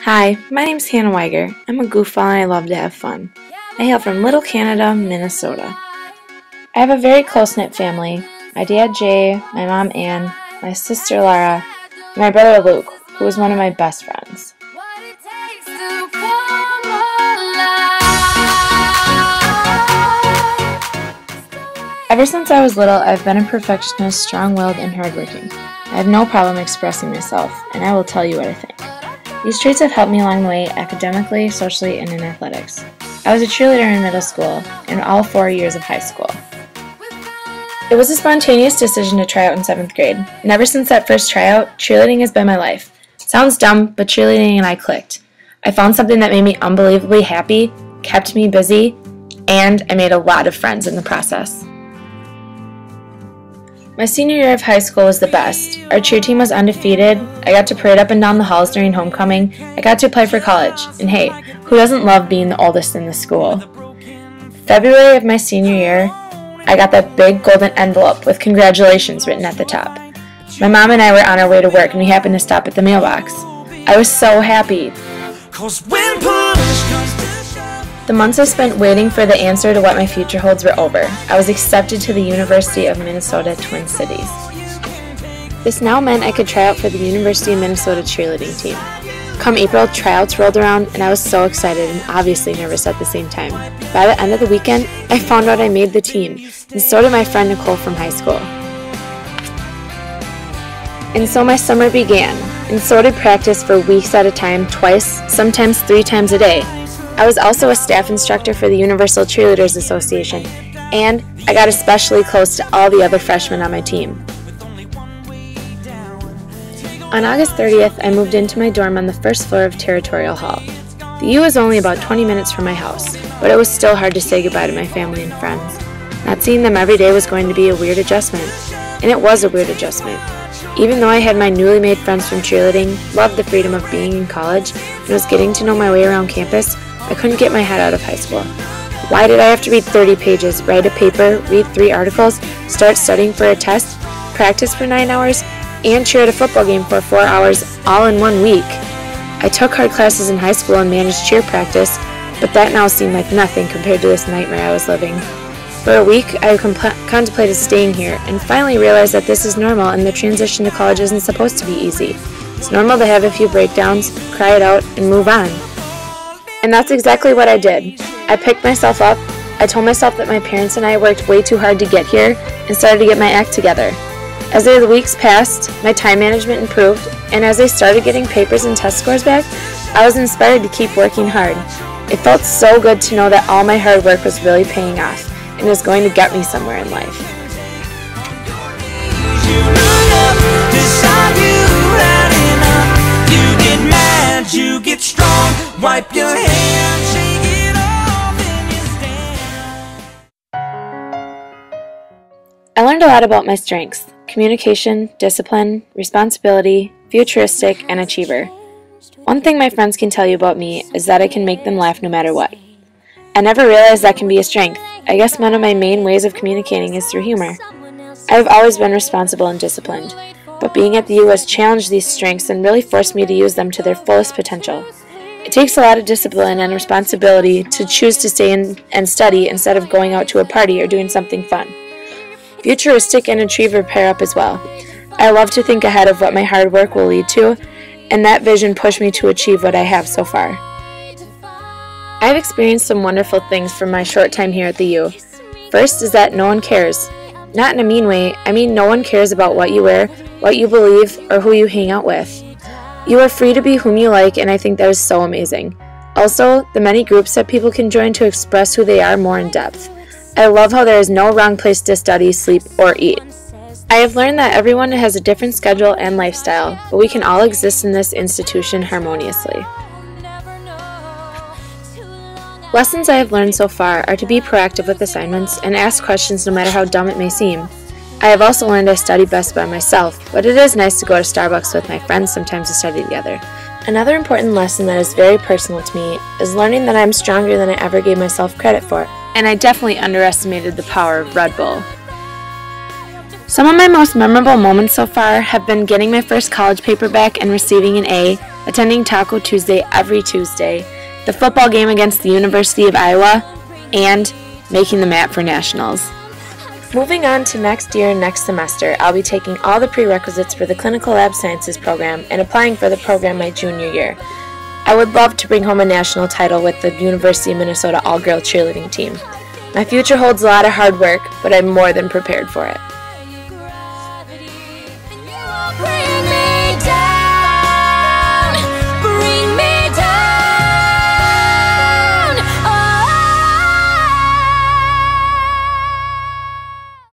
Hi, my name's Hannah Weiger. I'm a goofball and I love to have fun. I hail from Little Canada, Minnesota. I have a very close-knit family. My dad Jay, my mom Ann, my sister Lara, and my brother Luke, who is one of my best friends. Ever since I was little, I've been a perfectionist, strong-willed, and hardworking. I have no problem expressing myself, and I will tell you what I think. These traits have helped me along the way academically, socially, and in athletics. I was a cheerleader in middle school and all 4 years of high school. It was a spontaneous decision to try out in 7th grade, and ever since that first tryout, cheerleading has been my life. It sounds dumb, but cheerleading and I clicked. I found something that made me unbelievably happy, kept me busy, and I made a lot of friends in the process. My senior year of high school was the best. Our cheer team was undefeated, I got to parade up and down the halls during homecoming, I got to apply for college, and hey, who doesn't love being the oldest in the school? February of my senior year, I got that big golden envelope with congratulations written at the top. My mom and I were on our way to work and we happened to stop at the mailbox. I was so happy. The months I spent waiting for the answer to what my future holds were over. I was accepted to the University of Minnesota Twin Cities. This now meant I could try out for the University of Minnesota cheerleading team. Come April, tryouts rolled around and I was so excited and obviously nervous at the same time. By the end of the weekend, I found out I made the team, and so did my friend Nicole from high school. And so my summer began, and so did practice for weeks at a time, twice, sometimes 3 times a day. I was also a staff instructor for the Universal Cheerleaders Association, and I got especially close to all the other freshmen on my team. On August 30th, I moved into my dorm on the first floor of Territorial Hall. The U was only about 20 minutes from my house, but it was still hard to say goodbye to my family and friends. Not seeing them every day was going to be a weird adjustment, and it was a weird adjustment. Even though I had my newly made friends from cheerleading, loved the freedom of being in college, and was getting to know my way around campus, I couldn't get my head out of high school. Why did I have to read 30 pages, write a paper, read 3 articles, start studying for a test, practice for 9 hours, and cheer at a football game for 4 hours all in 1 week? I took hard classes in high school and managed cheer practice, but that now seemed like nothing compared to this nightmare I was living. For a week, I contemplated staying here, and finally realized that this is normal and the transition to college isn't supposed to be easy. It's normal to have a few breakdowns, cry it out, and move on. And that's exactly what I did. I picked myself up, I told myself that my parents and I worked way too hard to get here, and started to get my act together. As the weeks passed, my time management improved, and as I started getting papers and test scores back, I was inspired to keep working hard. It felt so good to know that all my hard work was really paying off, and was going to get me somewhere in life. You get strong, wipe your hands, shake it off, and you stand. I learned a lot about my strengths: communication, discipline, responsibility, futuristic, and achiever. One thing my friends can tell you about me is that I can make them laugh no matter what. I never realized that can be a strength. I guess one of my main ways of communicating is through humor. I have always been responsible and disciplined, but being at the U has challenged these strengths and really forced me to use them to their fullest potential. It takes a lot of discipline and responsibility to choose to stay in and study instead of going out to a party or doing something fun. Futuristic and achiever pair up as well. I love to think ahead of what my hard work will lead to, and that vision pushed me to achieve what I have so far. I have experienced some wonderful things from my short time here at the U. First is that no one cares. Not in a mean way, I mean no one cares about what you wear, what you believe, or who you hang out with. You are free to be whom you like, and I think that is so amazing. Also, the many groups that people can join to express who they are more in depth. I love how there is no wrong place to study, sleep, or eat. I have learned that everyone has a different schedule and lifestyle, but we can all exist in this institution harmoniously. Lessons I have learned so far are to be proactive with assignments and ask questions no matter how dumb it may seem. I have also learned I study best by myself, but it is nice to go to Starbucks with my friends sometimes to study together. Another important lesson that is very personal to me is learning that I am stronger than I ever gave myself credit for, and I definitely underestimated the power of Red Bull. Some of my most memorable moments so far have been getting my first college paper back and receiving an A, attending Taco Tuesday every Tuesday, the football game against the University of Iowa, and making the map for nationals. Moving on to next year and next semester, I'll be taking all the prerequisites for the Clinical Lab Sciences program and applying for the program my junior year. I would love to bring home a national title with the University of Minnesota all-girl cheerleading team. My future holds a lot of hard work, but I'm more than prepared for it.